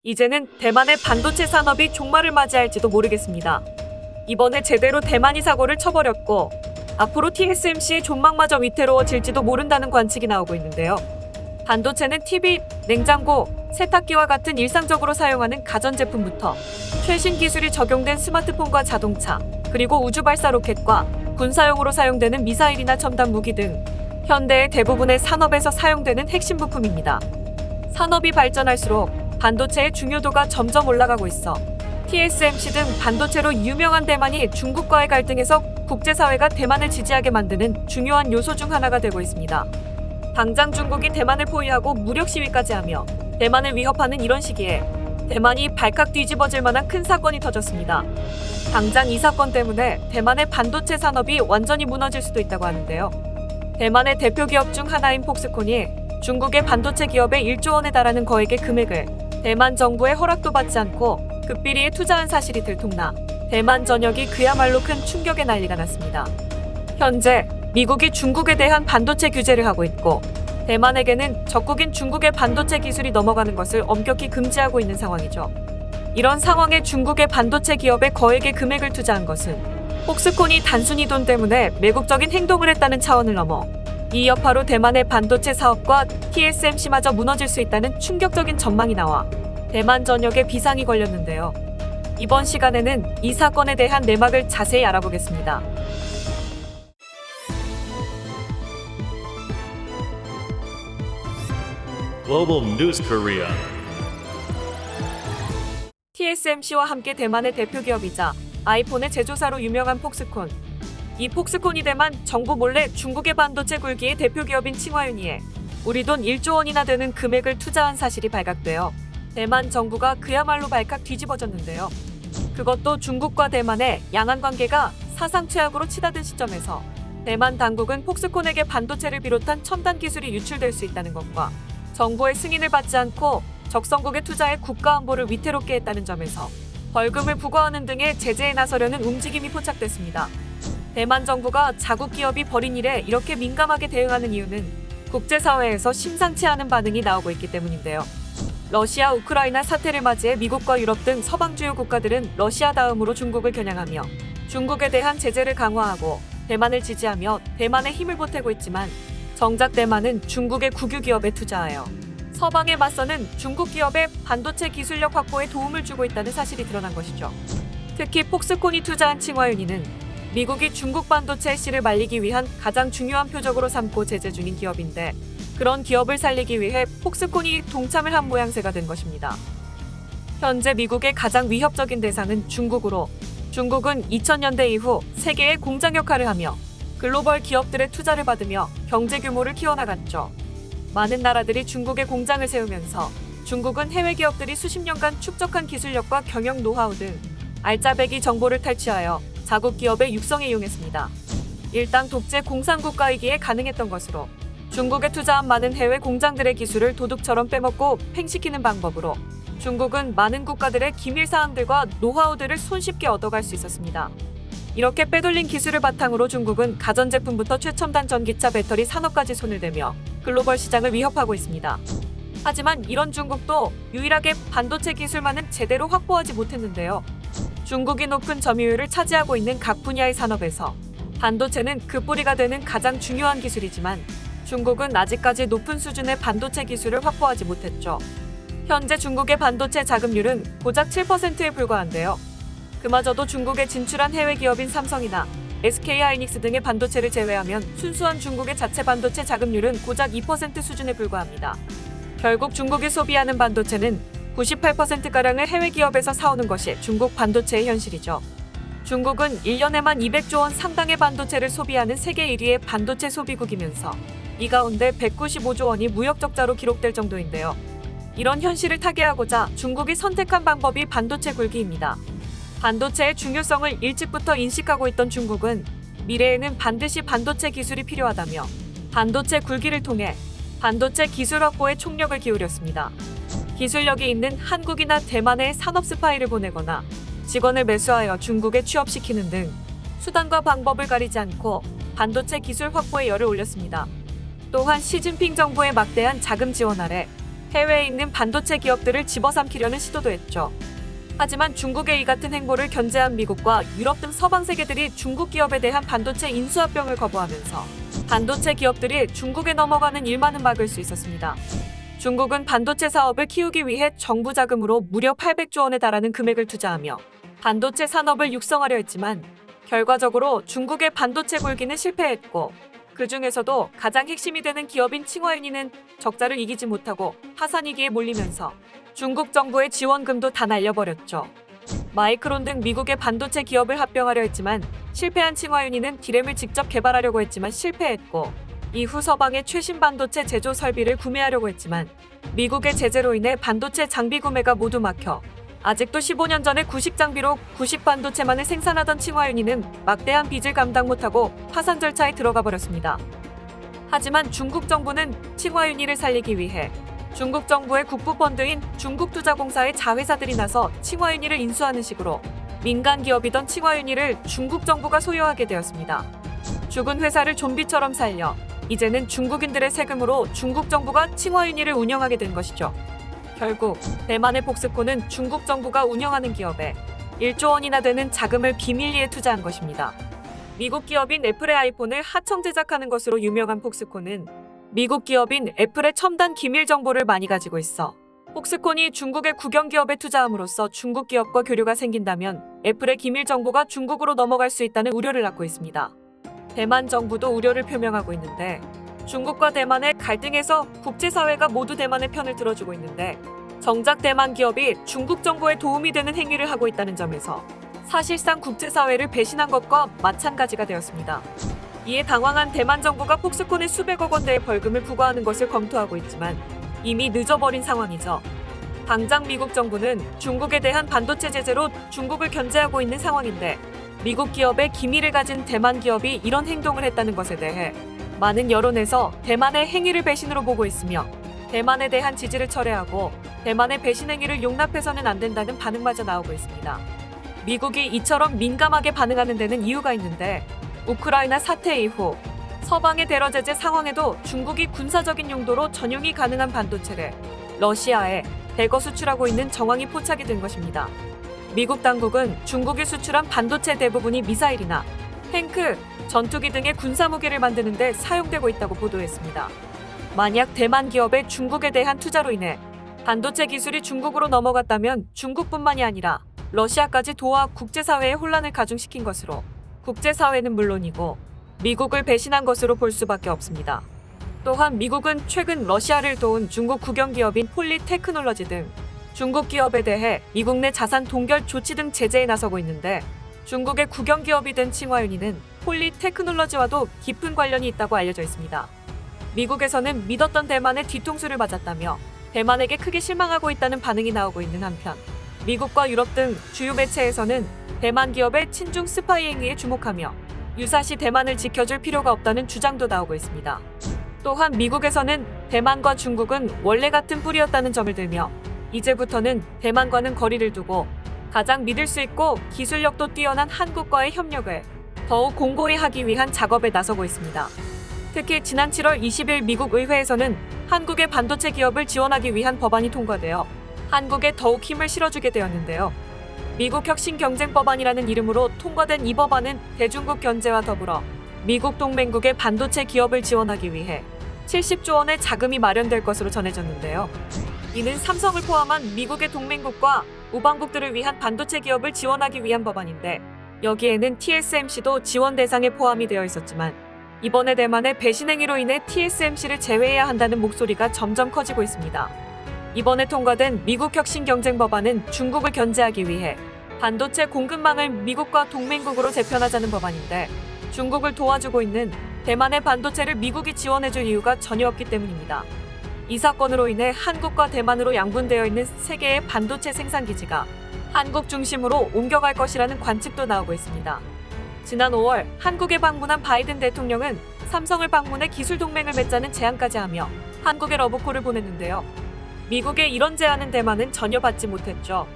이제는 대만의 반도체 산업이 종말을 맞이할지도 모르겠습니다. 이번에 제대로 대만이 사고를 쳐버렸고 앞으로 TSMC의 존망마저 위태로워질지도 모른다는 관측이 나오고 있는데요. 반도체는 TV, 냉장고, 세탁기와 같은 일상적으로 사용하는 가전제품부터 최신 기술이 적용된 스마트폰과 자동차, 그리고 우주 발사 로켓과 군사용으로 사용되는 미사일이나 첨단 무기 등 현대의 대부분의 산업에서 사용되는 핵심 부품입니다. 산업이 발전할수록 반도체의 중요도가 점점 올라가고 있어 TSMC 등 반도체로 유명한 대만이 중국과의 갈등에서 국제사회가 대만을 지지하게 만드는 중요한 요소 중 하나가 되고 있습니다. 당장 중국이 대만을 포위하고 무력 시위까지 하며 대만을 위협하는 이런 시기에 대만이 발칵 뒤집어질 만한 큰 사건이 터졌습니다. 당장 이 사건 때문에 대만의 반도체 산업이 완전히 무너질 수도 있다고 하는데요. 대만의 대표 기업 중 하나인 폭스콘이 중국의 반도체 기업에 1조 원에 달하는 거액의 금액을 대만 정부의 허락도 받지 않고 극비리에 투자한 사실이 들통나 대만 전역이 그야말로 큰 충격의 난리가 났습니다. 현재 미국이 중국에 대한 반도체 규제를 하고 있고 대만에게는 적국인 중국의 반도체 기술이 넘어가는 것을 엄격히 금지하고 있는 상황이죠. 이런 상황에 중국의 반도체 기업에 거액의 금액을 투자한 것은 폭스콘이 단순히 돈 때문에 매국적인 행동을 했다는 차원을 넘어 이 여파로 대만의 반도체 사업과 TSMC마저 무너질 수 있다는 충격적인 전망이 나와 대만 전역에 비상이 걸렸는데요. 이번 시간에는 이 사건에 대한 내막을 자세히 알아보겠습니다. Global News Korea. TSMC와 함께 대만의 대표 기업이자 아이폰의 제조사로 유명한 폭스콘. 이 폭스콘이 대만 정부 몰래 중국의 반도체 굴기의 대표 기업인 칭화윤희에 우리 돈 1조 원이나 되는 금액을 투자한 사실이 발각되어 대만 정부가 그야말로 발칵 뒤집어졌는데요. 그것도 중국과 대만의 양안 관계가 사상 최악으로 치닫은 시점에서 대만 당국은 폭스콘에게 반도체를 비롯한 첨단 기술이 유출될 수 있다는 것과 정부의 승인을 받지 않고 적성국에 투자해 국가 안보를 위태롭게 했다는 점에서 벌금을 부과하는 등의 제재에 나서려는 움직임이 포착됐습니다. 대만 정부가 자국 기업이 벌인 일에 이렇게 민감하게 대응하는 이유는 국제사회에서 심상치 않은 반응이 나오고 있기 때문인데요. 러시아, 우크라이나 사태를 맞이해 미국과 유럽 등 서방 주요 국가들은 러시아 다음으로 중국을 겨냥하며 중국에 대한 제재를 강화하고 대만을 지지하며 대만에 힘을 보태고 있지만 정작 대만은 중국의 국유 기업에 투자하여 서방에 맞서는 중국 기업의 반도체 기술력 확보에 도움을 주고 있다는 사실이 드러난 것이죠. 특히 폭스콘이 투자한 칭화윤희는 미국이 중국 반도체의 씨를 말리기 위한 가장 중요한 표적으로 삼고 제재 중인 기업인데 그런 기업을 살리기 위해 폭스콘이 동참을 한 모양새가 된 것입니다. 현재 미국의 가장 위협적인 대상은 중국으로 중국은 2000년대 이후 세계의 공장 역할을 하며 글로벌 기업들의 투자를 받으며 경제 규모를 키워나갔죠. 많은 나라들이 중국에 공장을 세우면서 중국은 해외 기업들이 수십 년간 축적한 기술력과 경영 노하우 등 알짜배기 정보를 탈취하여 자국 기업의 육성에 이용했습니다. 일당 독재 공산국가이기에 가능했던 것으로 중국에 투자한 많은 해외 공장들의 기술을 도둑처럼 빼먹고 팽식히는 방법으로 중국은 많은 국가들의 기밀 사항들과 노하우들을 손쉽게 얻어갈 수 있었습니다. 이렇게 빼돌린 기술을 바탕으로 중국은 가전제품부터 최첨단 전기차 배터리 산업까지 손을 대며 글로벌 시장을 위협하고 있습니다. 하지만 이런 중국도 유일하게 반도체 기술만은 제대로 확보하지 못했는데요. 중국이 높은 점유율을 차지하고 있는 각 분야의 산업에서 반도체는 그 뿌리가 되는 가장 중요한 기술이지만 중국은 아직까지 높은 수준의 반도체 기술을 확보하지 못했죠. 현재 중국의 반도체 자금률은 고작 7%에 불과한데요. 그마저도 중국에 진출한 해외 기업인 삼성이나 SK하이닉스 등의 반도체를 제외하면 순수한 중국의 자체 반도체 자금률은 고작 2% 수준에 불과합니다. 결국 중국이 소비하는 반도체는 98%가량을 해외 기업에서 사오는 것이 중국 반도체의 현실이죠. 중국은 1년에만 200조 원 상당의 반도체를 소비하는 세계 1위의 반도체 소비국이면서 이 가운데 195조 원이 무역 적자로 기록될 정도인데요. 이런 현실을 타개하고자 중국이 선택한 방법이 반도체 굴기입니다. 반도체의 중요성을 일찍부터 인식하고 있던 중국은 미래에는 반드시 반도체 기술이 필요하다며 반도체 굴기를 통해 반도체 기술 확보에 총력을 기울였습니다. 기술력이 있는 한국이나 대만에 산업 스파이를 보내거나 직원을 매수하여 중국에 취업시키는 등 수단과 방법을 가리지 않고 반도체 기술 확보에 열을 올렸습니다. 또한 시진핑 정부의 막대한 자금 지원 아래 해외에 있는 반도체 기업들을 집어삼키려는 시도도 했죠. 하지만 중국의 이 같은 행보를 견제한 미국과 유럽 등 서방 세계들이 중국 기업에 대한 반도체 인수합병을 거부하면서 반도체 기업들이 중국에 넘어가는 일만은 막을 수 있었습니다. 중국은 반도체 사업을 키우기 위해 정부 자금으로 무려 800조 원에 달하는 금액을 투자하며 반도체 산업을 육성하려 했지만 결과적으로 중국의 반도체 굴기는 실패했고 그 중에서도 가장 핵심이 되는 기업인 칭화윤이는 적자를 이기지 못하고 파산위기에 몰리면서 중국 정부의 지원금도 다 날려버렸죠. 마이크론 등 미국의 반도체 기업을 합병하려 했지만 실패한 칭화윤이는 디램을 직접 개발하려고 했지만 실패했고 이후 서방의 최신 반도체 제조 설비를 구매하려고 했지만 미국의 제재로 인해 반도체 장비 구매가 모두 막혀 아직도 15년 전에 구식 장비로 구식 반도체만을 생산하던 칭화윤이는 막대한 빚을 감당 못하고 파산 절차에 들어가 버렸습니다. 하지만 중국 정부는 칭화윤이를 살리기 위해 중국 정부의 국부펀드인 중국투자공사의 자회사들이 나서 칭화윤이를 인수하는 식으로 민간 기업이던 칭화윤이를 중국 정부가 소유하게 되었습니다. 죽은 회사를 좀비처럼 살려 이제는 중국인들의 세금으로 중국 정부가 칭화윤이를 운영하게 된 것이죠. 결국 대만의 폭스콘은 중국 정부가 운영하는 기업에 1조 원이나 되는 자금을 비밀리에 투자한 것입니다. 미국 기업인 애플의 아이폰을 하청 제작하는 것으로 유명한 폭스콘은 미국 기업인 애플의 첨단 기밀 정보를 많이 가지고 있어 폭스콘이 중국의 국영 기업에 투자함으로써 중국 기업과 교류가 생긴다면 애플의 기밀 정보가 중국으로 넘어갈 수 있다는 우려를 낳고 있습니다. 대만 정부도 우려를 표명하고 있는데 중국과 대만의 갈등에서 국제사회가 모두 대만의 편을 들어주고 있는데 정작 대만 기업이 중국 정부에 도움이 되는 행위를 하고 있다는 점에서 사실상 국제사회를 배신한 것과 마찬가지가 되었습니다. 이에 당황한 대만 정부가 폭스콘에 수백억 원대의 벌금을 부과하는 것을 검토하고 있지만 이미 늦어버린 상황이죠. 당장 미국 정부는 중국에 대한 반도체 제재로 중국을 견제하고 있는 상황인데 미국 기업의 기밀을 가진 대만 기업이 이런 행동을 했다는 것에 대해 많은 여론에서 대만의 행위를 배신으로 보고 있으며 대만에 대한 지지를 철회하고 대만의 배신 행위를 용납해서는 안 된다는 반응마저 나오고 있습니다. 미국이 이처럼 민감하게 반응하는 데는 이유가 있는데 우크라이나 사태 이후 서방의 대러 제재 상황에도 중국이 군사적인 용도로 전용이 가능한 반도체를 러시아에 대거 수출하고 있는 정황이 포착이 된 것입니다. 미국 당국은 중국이 수출한 반도체 대부분이 미사일이나 탱크, 전투기 등의 군사무기를 만드는 데 사용되고 있다고 보도했습니다. 만약 대만 기업의 중국에 대한 투자로 인해 반도체 기술이 중국으로 넘어갔다면 중국뿐만이 아니라 러시아까지 도와 국제사회의 혼란을 가중시킨 것으로 국제사회는 물론이고 미국을 배신한 것으로 볼 수밖에 없습니다. 또한 미국은 최근 러시아를 도운 중국 국영 기업인 폴리테크놀로지 등 중국 기업에 대해 미국 내 자산 동결 조치 등 제재에 나서고 있는데 중국의 국영 기업이 된 칭화윤이는 폴리테크놀로지와도 깊은 관련이 있다고 알려져 있습니다. 미국에서는 믿었던 대만의 뒤통수를 맞았다며 대만에게 크게 실망하고 있다는 반응이 나오고 있는 한편 미국과 유럽 등 주요 매체에서는 대만 기업의 친중 스파이 행위에 주목하며 유사시 대만을 지켜줄 필요가 없다는 주장도 나오고 있습니다. 또한 미국에서는 대만과 중국은 원래 같은 뿌리였다는 점을 들며 이제부터는 대만과는 거리를 두고 가장 믿을 수 있고 기술력도 뛰어난 한국과의 협력을 더욱 공고히 하기 위한 작업에 나서고 있습니다. 특히 지난 7월 20일 미국 의회에서는 한국의 반도체 기업을 지원하기 위한 법안이 통과되어 한국에 더욱 힘을 실어주게 되었는데요. 미국 혁신경쟁법안이라는 이름으로 통과된 이 법안은 대중국 견제와 더불어 미국 동맹국의 반도체 기업을 지원하기 위해 70조 원의 자금이 마련될 것으로 전해졌는데요. 이는 삼성을 포함한 미국의 동맹국과 우방국들을 위한 반도체 기업을 지원하기 위한 법안인데 여기에는 TSMC도 지원 대상에 포함이 되어 있었지만 이번에 대만의 배신 행위로 인해 TSMC를 제외해야 한다는 목소리가 점점 커지고 있습니다. 이번에 통과된 미국 혁신경쟁법안은 중국을 견제하기 위해 반도체 공급망을 미국과 동맹국으로 재편하자는 법안인데 중국을 도와주고 있는 대만의 반도체를 미국이 지원해줄 이유가 전혀 없기 때문입니다. 이 사건으로 인해 한국과 대만으로 양분되어 있는 세계의 반도체 생산기지가 한국 중심으로 옮겨갈 것이라는 관측도 나오고 있습니다. 지난 5월 한국에 방문한 바이든 대통령은 삼성을 방문해 기술 동맹을 맺자는 제안까지 하며 한국에 러브콜을 보냈는데요. 미국의 이런 제안은 대만은 전혀 받지 못했죠.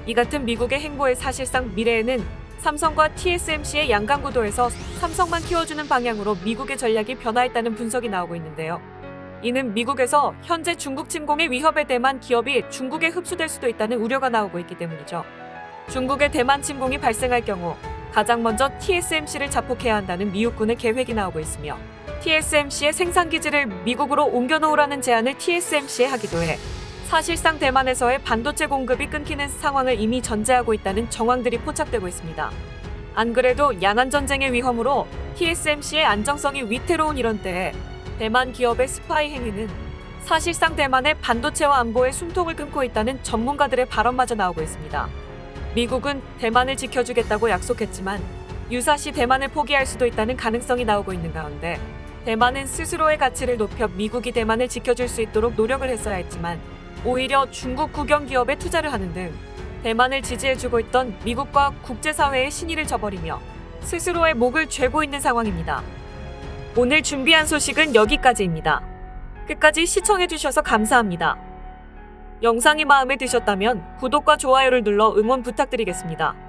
이 같은 미국의 행보에 사실상 미래에는 삼성과 TSMC의 양강구도에서 삼성만 키워주는 방향으로 미국의 전략이 변화했다는 분석이 나오고 있는데요. 이는 미국에서 현재 중국 침공의 위협에 대만 기업이 중국에 흡수될 수도 있다는 우려가 나오고 있기 때문이죠. 중국의 대만 침공이 발생할 경우 가장 먼저 TSMC를 자폭해야 한다는 미국군의 계획이 나오고 있으며 TSMC의 생산기지를 미국으로 옮겨놓으라는 제안을 TSMC에 하기도 해 사실상 대만에서의 반도체 공급이 끊기는 상황을 이미 전제하고 있다는 정황들이 포착되고 있습니다. 안 그래도 양안 전쟁의 위험으로 TSMC의 안정성이 위태로운 이런 때에 대만 기업의 스파이 행위는 사실상 대만의 반도체와 안보에 숨통을 끊고 있다는 전문가들의 발언마저 나오고 있습니다. 미국은 대만을 지켜주겠다고 약속했지만 유사시 대만을 포기할 수도 있다는 가능성이 나오고 있는 가운데 대만은 스스로의 가치를 높여 미국이 대만을 지켜줄 수 있도록 노력을 했어야 했지만 오히려 중국 국영 기업에 투자를 하는 등 대만을 지지해주고 있던 미국과 국제사회의 신의를 저버리며 스스로의 목을 죄고 있는 상황입니다. 오늘 준비한 소식은 여기까지입니다. 끝까지 시청해주셔서 감사합니다. 영상이 마음에 드셨다면 구독과 좋아요를 눌러 응원 부탁드리겠습니다.